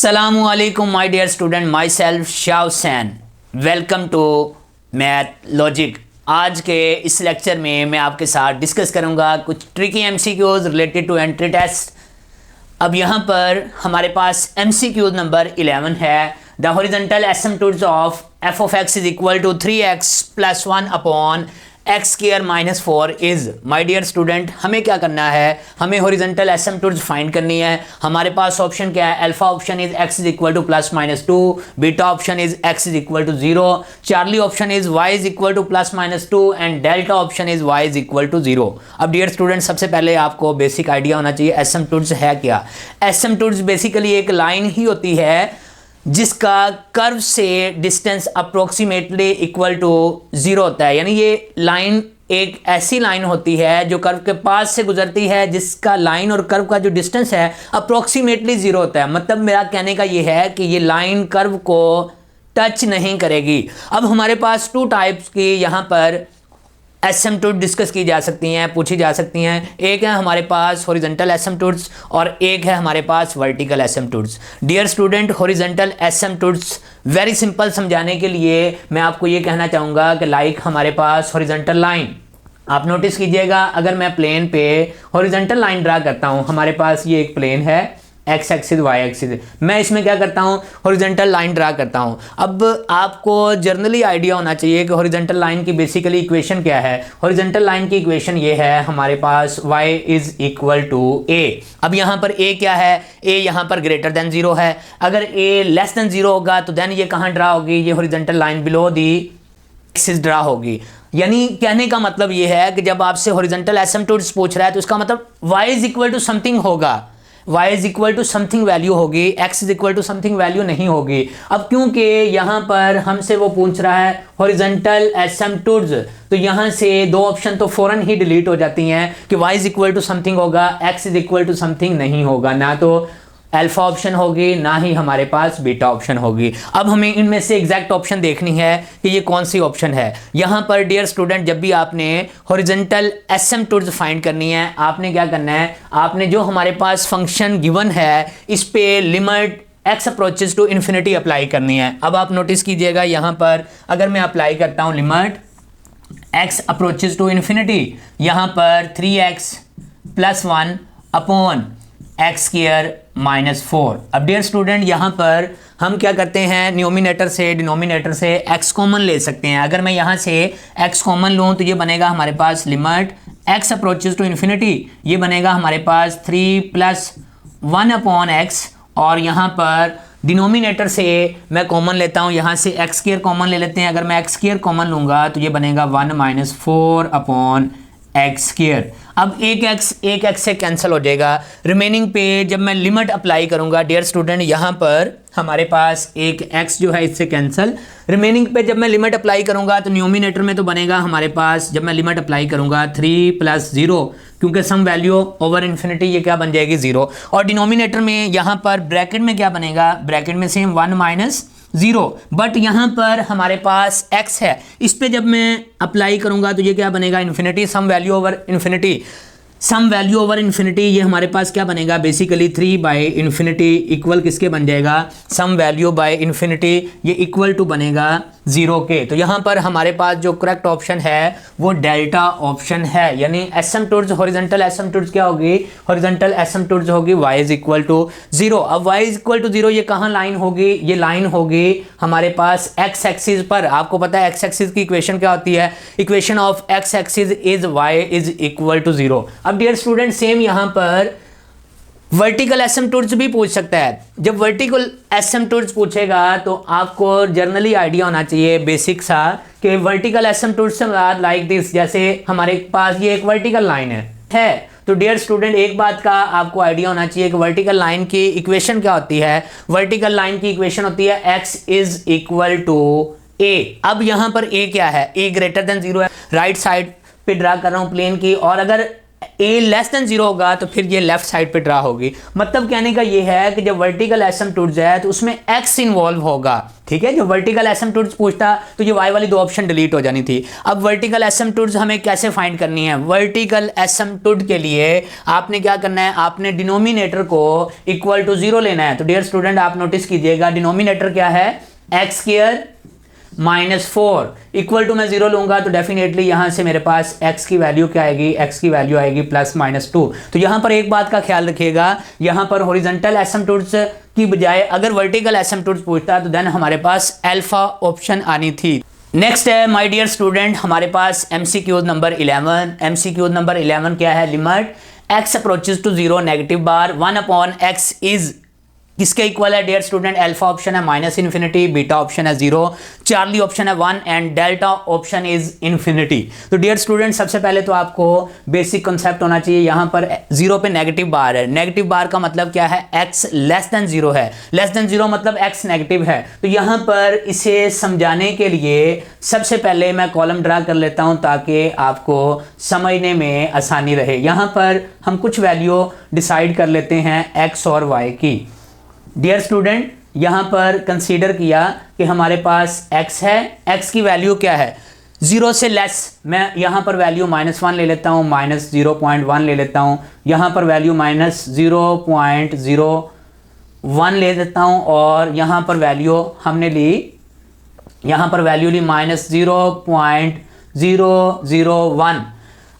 Assalamualaikum my dear student, myself Shah Hussain. Welcome to math logic. आज के इस lecture में मैं आपके साथ डिस्कस करूंगा कुछ tricky MCQs related to entry test. अब यहाँ पर हमारे पास एमसीक्यूज नंबर 11 है। The horizontal asymptotes of f of x is equal to 3x + 1 upon x square minus 4 is. My dear student, हमें क्या करना है, हमें हॉरिजॉन्टल एसिम्पटोट्स फाइंड करनी है। हमारे पास ऑप्शन क्या है, alpha option is x is equal to +-2, beta option is x is equal to 0, Charlie option is y is equal to +-2 and delta option is y is equal to 0। अब dear student, सबसे पहले आपको basic idea होना चाहिए एसिम्पटोट्स है क्या। एसिम्पटोट्स basically एक line ही होती है जिसका कर्व से डिस्टेंस अप्रोक्सीमेटली इक्वल टू 0 होता है। यानी ये लाइन एक ऐसी लाइन होती है जो कर्व के पास से गुजरती है, जिसका लाइन और कर्व का जो डिस्टेंस है अप्रोक्सीमेटली 0 होता है। मतलब मेरा कहने का ये है कि ये लाइन कर्व को टच नहीं करेगी। अब हमारे पास 2 टाइप्स की यहाँ पर एसिम्पटोट डिस्कस की जा सकती हैं, पूछी जा सकती हैं। एक है हमारे पास हॉरिजॉन्टल एसिम्पटोट्स और एक है हमारे पास vertical asymptotes. Dear student, horizontal asymptotes very simple समझाने के लिए मैं आपको ये कहना चाहूँगा कि लाइक हमारे पास हॉरिजॉन्टल लाइन, आप नोटिस कीजिएगा, अगर मैं प्लेन पे हॉरिजॉन्टल लाइन ड्रा करता हूँ, हमारे पास ये एक प्लेन है, एक्स एक्सिस वाई एक्सिस, मैं इसमें क्या करता हूँ, हॉरिजॉन्टल लाइन ड्रा करता हूँ। अब आपको जर्नली आइडिया होना चाहिए कि हॉरिजॉन्टल लाइन की बेसिकली इक्वेशन क्या है। हॉरिजॉन्टल लाइन की इक्वेशन ये है हमारे पास y is equal to a। अब यहाँ पर a क्या है, a यहाँ पर ग्रेटर देन 0 है। अगर a लेस देन 0 होगा तो देन ये कहाँ ड्रा होगी, ये horizontal line below the axis draw होगी। यानी कहने का मतलब ये है कि जब आपसे हॉरिजॉन्टल एसिम्पटोट्स पूछ रहा है तो इसका मतलब y is equal to something होगा, y is equal to something value होगी, x is equal to something value नहीं होगी। अब क्योंकि यहाँ पर हमसे वो पूछ रहा है हॉरिजॉन्टल एसिम्पटोट्स, तो यहाँ से 2 ऑप्शन तो फौरन ही डिलीट हो जाती हैं कि y is equal to something होगा, x is equal to something नहीं होगा। ना तो अल्फा ऑप्शन होगी, ना ही हमारे पास बीटा ऑप्शन होगी। अब हमें इनमें से एग्जैक्ट ऑप्शन देखनी है कि ये कौन सी ऑप्शन है। यहाँ पर डियर स्टूडेंट, जब भी आपने हॉरिजॉन्टल एसिम्पटोट्स फाइंड करनी है, आपने क्या करना है, आपने जो हमारे पास फंक्शन गिवन है इस पे limit x approaches to infinity apply करनी है। अब आप नोटिस कीजिएगा, यहाँ पर अगर मैं अप्लाई करता हूँ limit x approaches to infinity, यहाँ पर 3x + 1 upon x square minus 4। अब डियर स्टूडेंट, यहाँ पर हम क्या करते हैं, न्यूमिनेटर से डिनोमिनेटर से x कॉमन ले सकते हैं। अगर मैं यहाँ से x कॉमन लूँ तो ये बनेगा हमारे पास limit x approaches to infinity, ये बनेगा हमारे पास 3 + 1 अपॉन x, और यहाँ पर डिनोमिनेटर से मैं कॉमन लेता हूँ, यहाँ से एक्स स्क्वायर कॉमन ले लेते हैं। अगर मैं एक्स स्क्वायर कॉमन लूँगा तो ये बनेगा 1 - 4 अपॉन एक्स स्क्वायर। अब एक x से कैंसिल हो जाएगा, रिमेनिंग पे जब मैं लिमिट अप्लाई करूंगा डियर स्टूडेंट, यहाँ पर हमारे पास एक x जो है इससे कैंसिल, रिमेनिंग पे जब मैं लिमिट अप्लाई करूंगा तो न्यूमिनेटर में तो बनेगा हमारे पास, जब मैं लिमिट अप्लाई करूंगा 3 + 0, क्योंकि सम वैल्यू ओवर इन्फिनिटी ये क्या बन जाएगी 0, और डिनोमिनेटर में यहाँ पर ब्रैकेट में क्या बनेगा, ब्रैकेट में सेम 1 - 0, बट यहाँ पर हमारे पास x है, इस पे जब मैं अप्लाई करूंगा तो ये क्या बनेगा, infinity, some value over infinity, some value over infinity, ये हमारे पास क्या बनेगा, बेसिकली 3/∞ इक्वल किसके बन जाएगा, सम वैल्यू बाय इन्फिनिटी, ये इक्वल टू बनेगा 0 के। तो यहाँ पर हमारे पास जो करेक्ट ऑप्शन है वो डेल्टा ऑप्शन है। यानी एसिम्पटोट्स, हॉरिजॉन्टल एसिम्पटोट्स क्या होगी, हॉरिजॉन्टल एसिम्पटोट्स होगी y इज इक्वल टू 0। अब y इज इक्वल टू 0 ये कहाँ लाइन होगी, ये लाइन होगी हमारे पास x एक्सिस पर। आपको पता है x एक्सिस की इक्वेशन क्या होती है, equation of x axis is y is equal to 0। अब डियर स्टूडेंट, सेम यहाँ पर वर्टिकल एसिम्पटोट्स भी पूछ सकता है। जब वर्टिकल एसिम्पटोट्स पूछेगा तो आपको जर्नली आइडिया होना चाहिए बेसिक सा कि वर्टिकल एसिम्पटोट्स से मुराद लाइक दिस, जैसे हमारे पास ये एक वर्टिकल लाइन है। तो डियर स्टूडेंट, एक बात का आपको आइडिया होना चाहिए कि वर्टिकल लाइन की इक्वेशन क्या होती है। वर्टिकल लाइन की इक्वेशन होती है x is equal to a। अब यहाँ पर a क्या है, a ग्रेटर देन 0 है, राइट साइड पे ड्रा कर रहा हूँ प्लेन की, और अगर ए लेस देन 0 होगा तो फिर ये लेफ्ट साइड पे ड्रा होगी। मतलब कहने का ये है कि जब वर्टिकल एसिम्पटोट्स है तो उसमें एक्स इन्वॉल्व होगा, ठीक है। जो वर्टिकल एसिम्पटोट्स पूछता तो ये वाई वाली दो ऑप्शन डिलीट हो जानी थी। अब वर्टिकल एसिम्पटोट्स हमें कैसे फाइंड करनी है? वर्टिकल एसिम्पटोट के लिए आपने क्या करना है, आपने डिनोमिनेटर को इक्वल टू 0 लेना है। तो डियर स्टूडेंट आप नोटिस कीजिएगा डिनोमिनेटर क्या है, एक्स स्क्वायर -4 इक्वल टू मैं 0 लूंगा तो डेफिनेटली यहां से मेरे पास x की वैल्यू क्या आएगी, x की वैल्यू आएगी +-2। तो यहां पर एक बात का ख्याल रखिएगा, यहां पर हॉरिजॉन्टल एसिम्पटोट्स की बजाय अगर वर्टिकल एसिम्पटोट्स पूछता तो देन हमारे पास अल्फा ऑप्शन आनी थी। नेक्स्ट है माय डियर स्टूडेंट हमारे पास एमसीक्यूज नंबर 11। एमसीक्यूज नंबर 11 क्या है, limit x approaches to 0 negative बार 1/x इज किसके इक्वल है डियर स्टूडेंट? अल्फा ऑप्शन है -इन्फिनिटी, बीटा ऑप्शन है 0, चार्ली ऑप्शन है 1 and delta option is infinity. तो डियर स्टूडेंट सबसे पहले तो आपको बेसिक कॉन्सेप्ट होना चाहिए, यहां पर 0 पे नेगेटिव बार है। नेगेटिव बार का मतलब क्या है, x लेस देन 0 है। लेस देन 0 मतलब x नेगेटिव है। तो यहां पर इसे समझाने के लिए सबसे पहले मैं कॉलम ड्रा कर लेता हूं ताकि आपको समझने में आसानी रहे। यहां पर हम कुछ वैल्यू डिसाइड कर लेते हैं x और y की। डियर स्टूडेंट यहां पर कंसीडर किया कि हमारे पास x है, x की वैल्यू क्या है 0 से लेस, मैं यहां पर वैल्यू -1 ले लेता हूं, -0.1 ले लेता हूं, यहां पर वैल्यू -0.01 ले देता हूं और यहां पर वैल्यू हमने ली, यहां पर वैल्यू ली -0.001।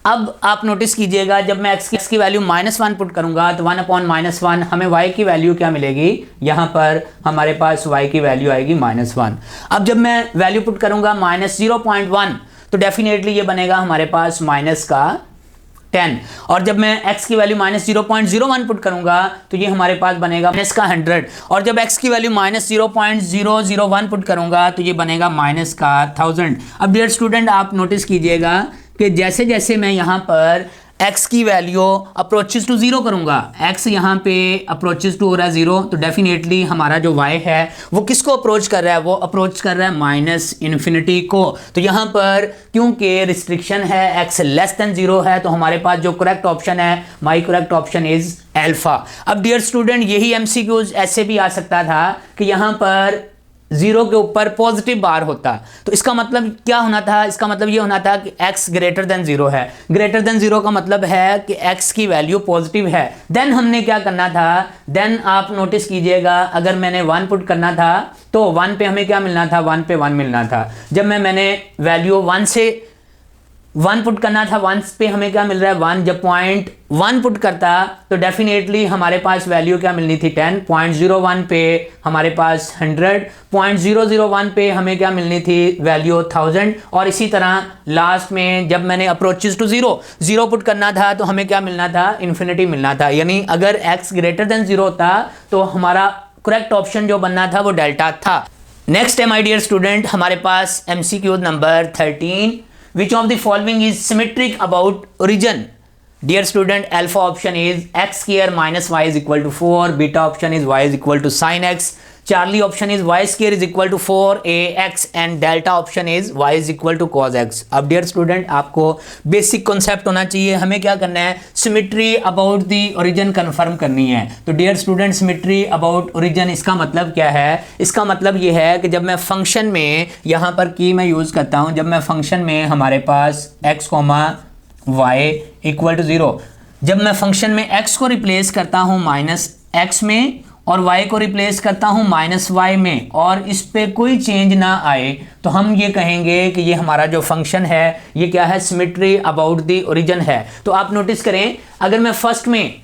अब आप नोटिस कीजिएगा जब मैं x की वैल्यू -1 पुट करूंगा तो 1/-1 हमें y की वैल्यू क्या मिलेगी, यहां पर हमारे पास y की वैल्यू आएगी -1। अब जब मैं वैल्यू पुट करूंगा -0.1 तो डेफिनेटली ये बनेगा हमारे पास -10 और जब मैं x की वैल्यू -0.01 पुट करूंगा तो ये हमारे पास बनेगा -100 और जब x की वैल्यू -0.001 पुट करूंगा तो ये बनेगा -1000। अब डियर स्टूडेंट आप नोटिस कीजिएगा कि जैसे जैसे मैं यहाँ पर x की वैल्यू अप्रोचेस टू 0 करूँगा, x यहाँ पे अप्रोचेस टू हो रहा है 0 तो डेफिनेटली हमारा जो y है वो किसको अप्रोच कर रहा है, वो अप्रोच कर रहा है -इन्फिनिटी को। तो यहाँ पर क्योंकि रिस्ट्रिक्शन है x लेस देन 0 है तो हमारे पास जो करेक्ट ऑप्शन है, my correct option is alpha. अब डियर स्टूडेंट यही एमसीक्यूज ऐसे भी आ सकता था कि यहाँ पर 0 के ऊपर पॉजिटिव बार होता तो इसका मतलब क्या होना था, इसका मतलब ये होना था कि x ग्रेटर देन 0 है। ग्रेटर देन 0 का मतलब है कि x की वैल्यू पॉजिटिव है। देन हमने क्या करना था, देन आप नोटिस कीजिएगा अगर मैंने 1 पुट करना था तो 1 पे हमें क्या मिलना था, 1 पे 1 मिलना था। जब मैंने वैल्यू 1 से 1 पुट करना था, 1 पे हमें क्या मिल रहा है 1। जब 0.1 पुट करता तो डेफिनेटली हमारे पास वैल्यू क्या मिलनी थी 10। 0.01 पे हमारे पास 100, 0.001 पे हमें क्या मिलनी थी वैल्यू 1000 और इसी तरह लास्ट में जब मैंने अप्रोचेस टू 0 पुट करना था तो हमें क्या मिलना था, इन्फिनिटी मिलना था। यानी अगर x ग्रेटर देन 0 होता तो हमारा करेक्ट ऑप्शन जो बनना था वो डेल्टा था। नेक्स्ट है माय डियर स्टूडेंट हमारे पास MCQ number 13। Which of the following is symmetric about origin? Dear student, alpha option is x square minus y is equal to 4, beta option is y is equal to sin x, Charlie option is y square is equal to 4ax and delta option is y is equal to cos x। अब dear student आपको basic concept होना चाहिए, हमें क्या करना है, symmetry about the origin confirm करनी है। तो dear student symmetry about origin इसका मतलब क्या है, इसका मतलब ये है कि जब मैं फंक्शन में यहाँ पर की मैं यूज़ करता हूँ, जब मैं फंक्शन में हमारे पास x, y इक्वल टू 0, जब मैं फंक्शन में x को रिप्लेस करता हूँ -x में और y को रिप्लेस करता हूं -y में और इस पे कोई चेंज ना आए तो हम ये कहेंगे कि ये हमारा जो फंक्शन है ये क्या है, सिमेट्री अबाउट द ओरिजिन है। तो आप नोटिस करें अगर मैं फर्स्ट में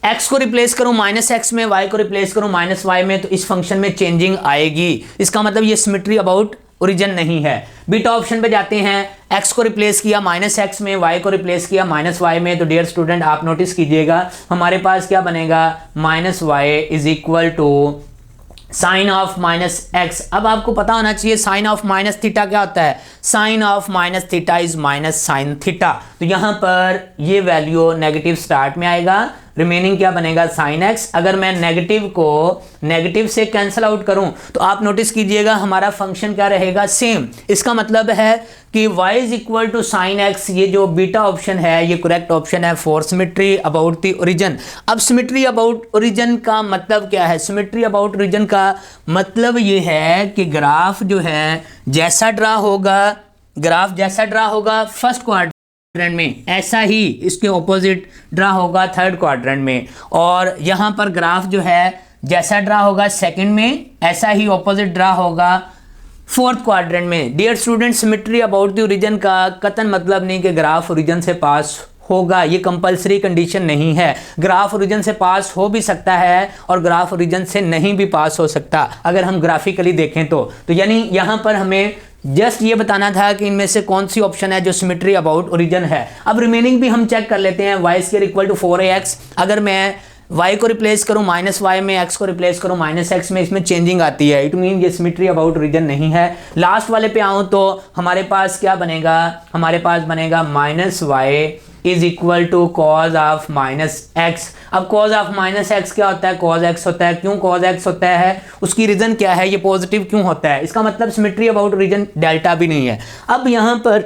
x को रिप्लेस करूं -x में, y को रिप्लेस करूं -y में तो इस फंक्शन में चेंजिंग आएगी, इसका मतलब ये सिमेट्री अबाउट ओरिजिन नहीं है। बीटा ऑप्शन पे जाते हैं, x को रिप्लेस किया -x में, y को रिप्लेस किया -y में, तो डियर स्टूडेंट आप नोटिस कीजिएगा हमारे पास क्या बनेगा, -y is equal to sine of -x। अब आपको पता होना चाहिए साइन ऑफ -θ क्या होता है, साइन ऑफ -θ इज -sin θ। तो यहाँ पर ये वैल्यू नेगेटिव स्टार्ट में आएगा, रिमेनिंग क्या बनेगा साइन एक्स। अगर मैं नेगेटिव को नेगेटिव से कैंसिल आउट करूं तो आप नोटिस कीजिएगा हमारा फंक्शन क्या रहेगा सेम। इसका मतलब है कि y is equal to sine x, ये जो बीटा ऑप्शन है ये करेक्ट ऑप्शन है for symmetry about the origin. अब सिमेट्री अबाउट ओरिजिन का मतलब क्या है? सिमेट्री अबाउट ओरिजिन का मतलब ये है कि ग्राफ जो है जैसा ड्रा होगा फर्स्ट क्वाड्रेंट में, ऐसा ही इसके ऑपोजिट ड्रा होगा थर्ड क्वाड्रेंट में, और यहाँ पर ग्राफ जो है जैसा ड्रा होगा सेकंड में, ऐसा ही ऑपोजिट ड्रा होगा फोर्थ क्वाड्रेंट में। Dear student, symmetry about the origin का कतन मतलब नहीं कि ग्राफ ओरिजिन से पास होगा, ये कंपलसरी कंडीशन नहीं है। ग्राफ ओरिजिन से पास हो भी सकता है और ग्राफ ओरिजिन से नहीं भी पास हो सकता अगर हम ग्राफिकली देखें तो यानी यहाँ पर हमें जस्ट ये बताना था कि इनमें से कौन सी ऑप्शन है जो सिमेट्री अबाउट ओरिजिन है। अब रिमेनिंग भी हम चेक कर लेते हैं। Y square equal to 4ax, अगर मैं y को रिप्लेस करूं -y में, x को रिप्लेस करूं -x में, इसमें चेंजिंग आती है, इट मीन ये सिमेट्री अबाउट ओरिजिन नहीं है। लास्ट वाले पे आऊं तो हमारे पास क्या बनेगा? हमारे पास बनेगा -y is equal to cos of -x। अब कॉज ऑफ -x क्या होता है? कॉज x होता है। क्यों कॉज x होता है? उसकी रीजन क्या है? ये पॉजिटिव क्यों होता है? इसका मतलब सिमेट्री अबाउट ओरिजिन डेल्टा भी नहीं है। अब यहाँ पर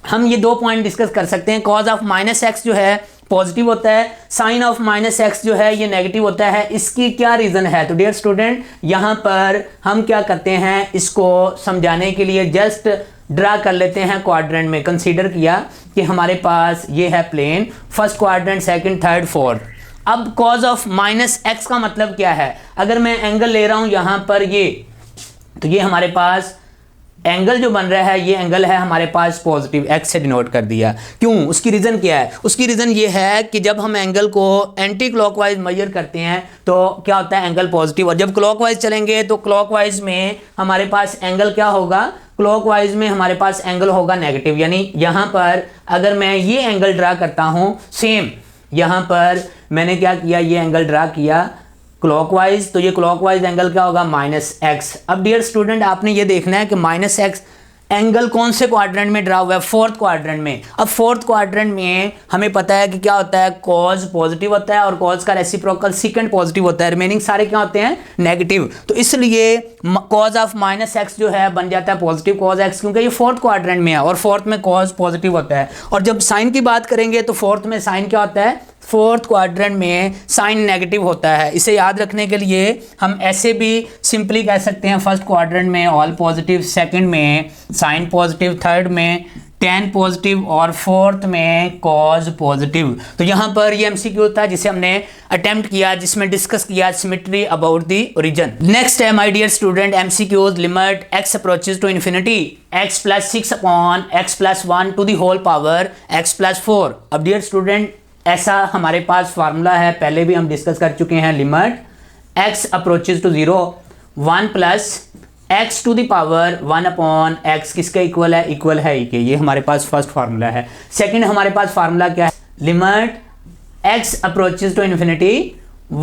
हम ये दो पॉइंट डिस्कस कर सकते हैं। कॉज ऑफ -x जो है पॉजिटिव होता है, साइन ऑफ -x जो है ये नेगेटिव होता है। इसकी क्या रीज़न है? तो डियर स्टूडेंट, यहाँ पर हम क्या करते हैं, इसको समझाने के लिए जस्ट ड्रा कर लेते हैं क्वाड्रेंट में। कंसीडर किया कि हमारे पास ये है plane, first quadrant, second, third, fourth. अब कॉज ऑफ -x का मतलब क्या है? अगर मैं एंगल ले रहा हूँ यहाँ पर ये, तो ये हमारे पास एंगल जो बन रहा है ये एंगल है हमारे पास पॉजिटिव, x से डिनोट कर दिया। क्यों? उसकी रीज़न क्या है? उसकी रीज़न ये है कि जब हम एंगल को एंटी क्लॉकवाइज मेजर करते हैं तो क्या होता है? Angle positive. और जब क्लॉकवाइज चलेंगे तो क्लॉकवाइज में हमारे पास एंगल क्या होगा? क्लॉकवाइज में हमारे पास एंगल होगा नेगेटिव। यानी यहाँ पर अगर मैं ये एंगल ड्रा करता हूँ, सेम यहाँ पर मैंने क्या किया, ये एंगल ड्रा किया क्लॉकवाइज, तो ये क्लॉकवाइज एंगल क्या होगा? -x। अब डियर स्टूडेंट, आपने ये देखना है कि -x एंगल कौन से क्वाड्रेंट में ड्रा हुआ है? फोर्थ क्वाड्रेंट में। अब फोर्थ क्वाड्रेंट में हमें पता है कि क्या होता है? कॉज पॉजिटिव होता है और कॉज का रेसिप्रोकल सेकंड पॉजिटिव होता है, रिमेनिंग सारे क्या होते हैं? नेगेटिव। तो इसलिए कॉज ऑफ -x जो है बन जाता है पॉजिटिव कॉज x, क्योंकि ये फोर्थ क्वाड्रेंट में है और फोर्थ में कॉज पॉजिटिव होता है। और जब साइन की बात करेंगे तो फोर्थ में साइन क्या होता है? फोर्थ क्वाड्रेंट में साइन नेगेटिव होता है। इसे याद रखने के लिए हम ऐसे भी सिंपली कह सकते हैं, फर्स्ट क्वाड्रेंट में ऑल पॉजिटिव, सेकंड में साइन पॉजिटिव, थर्ड में tan पॉजिटिव और फोर्थ में कॉज पॉजिटिव। तो यहाँ पर ये MCQ था जिसे हमने अटेम्प्ट किया, जिसमें डिस्कस किया symmetry about the origin. Next है my dear student MCQs, limit x approaches to infinity x + 6 upon x + 1 to the whole power x + 4। अब डियर स्टूडेंट, ऐसा हमारे पास फार्मूला है, पहले भी हम डिस्कस कर चुके हैं। Limit x approaches to 0 1 plus x to the power 1 upon x किसके इक्वल है? इक्वल है e के। ये हमारे पास फर्स्ट फार्मूला है। सेकंड हमारे पास फार्मूला क्या है? Limit x approaches to infinity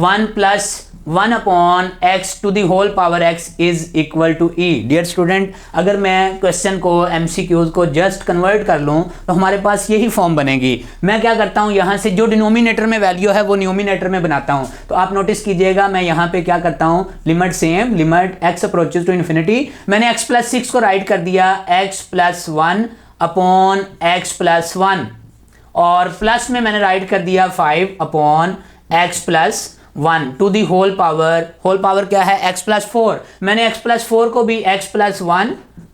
1 plus 1 upon x to the whole power x is equal to e। Dear student, अगर मैं क्वेश्चन को MCQs को जस्ट कन्वर्ट कर लूँ तो हमारे पास यही फॉर्म बनेगी। मैं क्या करता हूँ, यहाँ से जो डिनोमिनेटर में वैल्यू है वो न्यूमिनेटर में बनाता हूँ। तो आप नोटिस कीजिएगा मैं यहाँ पे क्या करता हूँ, limit same, limit x approaches to infinity, मैंने x + 6 को राइट कर दिया x + 1 अपॉन x + 1, और प्लस में मैंने राइट कर दिया 5 upon x + 1 to the whole power क्या है? x + 4। मैंने x + 4 को भी x + 1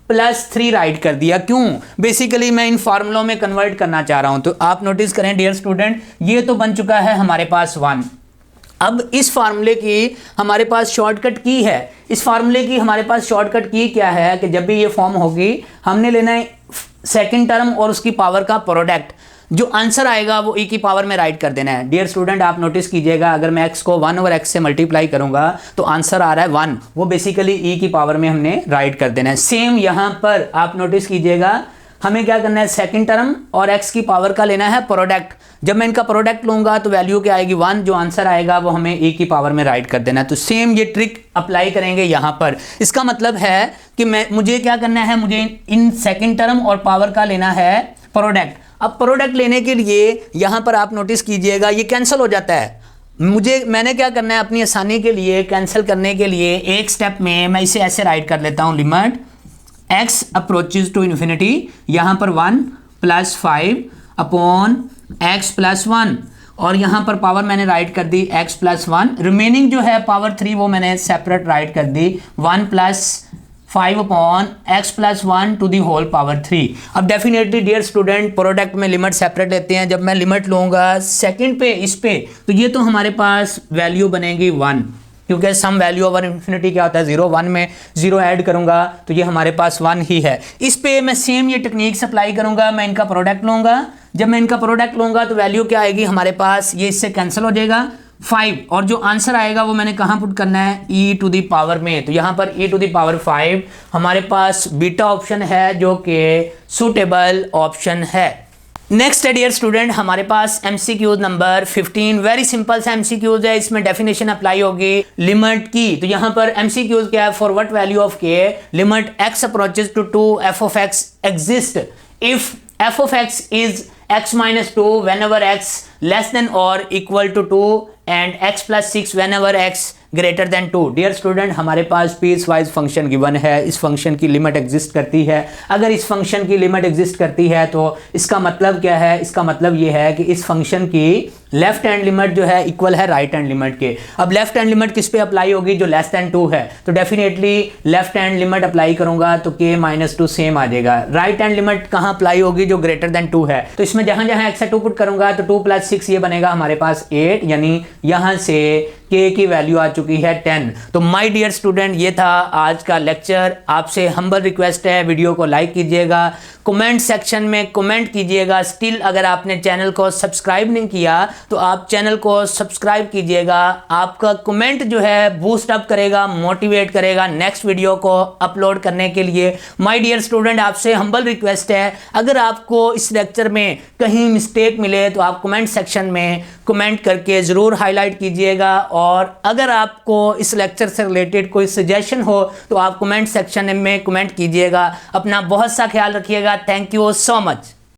+ 3 राइट कर दिया। क्यों? बेसिकली मैं इन फार्मूलों में कन्वर्ट करना चाह रहा हूं। तो आप नोटिस करें डियर स्टूडेंट, ये तो बन चुका है हमारे पास 1। अब इस फार्मूले की हमारे पास शॉर्टकट की है। इस फार्मूले की हमारे पास शॉर्टकट की क्या है कि जब भी ये फॉर्म होगी हमने लेना है सेकेंड टर्म और उसकी पावर का प्रोडक्ट। जो आंसर आएगा वो e की पावर में राइट कर देना है। डियर स्टूडेंट, आप नोटिस कीजिएगा, अगर मैं x को 1/x से मल्टीप्लाई करूंगा तो आंसर आ रहा है 1, वो बेसिकली e की पावर में हमने राइट कर देना है। सेम यहाँ पर आप नोटिस कीजिएगा, हमें क्या करना है, सेकंड टर्म और x की पावर का लेना है प्रोडक्ट। जब मैं इनका प्रोडक्ट लूंगा तो वैल्यू क्या आएगी? 1। जो आंसर आएगा वो हमें e की पावर में राइट कर देना है। तो सेम ये ट्रिक अप्लाई करेंगे यहाँ पर। इसका मतलब है कि मुझे क्या करना है, मुझे इन सेकंड टर्म और पावर का लेना है प्रोडक्ट। अब प्रोडक्ट लेने के लिए यहाँ पर आप नोटिस कीजिएगा ये कैंसिल हो जाता है। मैंने क्या करना है, अपनी आसानी के लिए कैंसिल करने के लिए एक स्टेप में मैं इसे ऐसे राइट कर लेता हूँ, limit x approaches to infinity, यहाँ पर 1 + 5 अपॉन x + 1, और यहाँ पर पावर मैंने राइट कर दी x + 1, रिमेनिंग जो है पावर 3 वो मैंने सेपरेट राइट कर दी 1 + 5 upon x + 1 to the whole power 3। अब डेफिनेटली डियर स्टूडेंट प्रोडक्ट में लिमिट सेपरेट लेते हैं। जब मैं लिमिट लूँगा सेकंड पे इस पे, तो ये तो हमारे पास वैल्यू बनेगी 1, क्योंकि सम वैल्यू ओवर इन्फिनिटी क्या होता है 0, 1 में 0 ऐड करूँगा तो ये हमारे पास 1 ही है। इस पे मैं सेम ये टेक्निक अप्लाई करूँगा, मैं इनका प्रोडक्ट लूँगा। जब मैं इनका प्रोडक्ट लूँगा तो वैल्यू क्या आएगी हमारे पास, ये इससे कैंसिल हो जाएगा 5, और जो आंसर आएगा वो मैंने कहाँ पुट करना है, e टू दी पावर में। तो यहाँ पर e टू दी पावर 5 हमारे पास बीटा ऑप्शन है जो कि सूटेबल ऑप्शन है। नेक्स्ट है डियर स्टूडेंट हमारे पास MCQ नंबर 15, वेरी सिंपल सा MCQ है, इसमें डेफिनेशन अप्लाई होगी लिमिट की। तो यहाँ पर MCQ क्या है, for what value of k limit x approaches to f of x exist if f of x is x - 2 whenever x less than or equal to 2 and x + 6 whenever x greater than 2। Dear student हमारे पास piecewise function given है, इस function की limit exist करती है। अगर इस function की लिमिट एग्जिस्ट करती है तो इसका मतलब क्या है, इसका मतलब ये है कि इस फंक्शन की लेफ्ट हैंड लिमिट जो है इक्वल है राइट हैंड लिमिट के। अब लेफ्ट हैंड लिमिट किस पे अप्लाई होगी, जो लेस देन 2 है, तो definitely left hand limit apply करूंगा तो k - 2 सेम आ जाएगा। राइट हैंड लिमिट कहाँ अप्लाई होगी, जो ग्रेटर देन 2 है, तो इसमें जहां जहां x 2 पुट करूंगा तो 2 + 6 ये बनेगा हमारे पास 8, यानी यहां से k की वैल्यू आ चुकी है 10। तो माय डियर स्टूडेंट ये था आज का लेक्चर। आपसे हम्बल रिक्वेस्ट है वीडियो को लाइक कीजिएगा, कमेंट सेक्शन में कमेंट कीजिएगा। स्टिल अगर आपने चैनल को सब्सक्राइब नहीं किया तो आप चैनल को सब्सक्राइब कीजिएगा। आपका कमेंट जो है बूस्ट अप करेगा, मोटिवेट करेगा नेक्स्ट वीडियो को अपलोड करने के लिए। माय डियर स्टूडेंट आपसे हम्बल रिक्वेस्ट है, अगर आपको इस लेक्चर में कहीं मिस्टेक मिले तो आप कमेंट सेक्शन में कमेंट करके ज़रूर हाईलाइट कीजिएगा, और अगर आपको इस लेक्चर से रिलेटेड कोई सजेशन हो तो आप कमेंट सेक्शन में कमेंट कीजिएगा। अपना बहुत सा ख्याल रखिएगा। Thank you so much.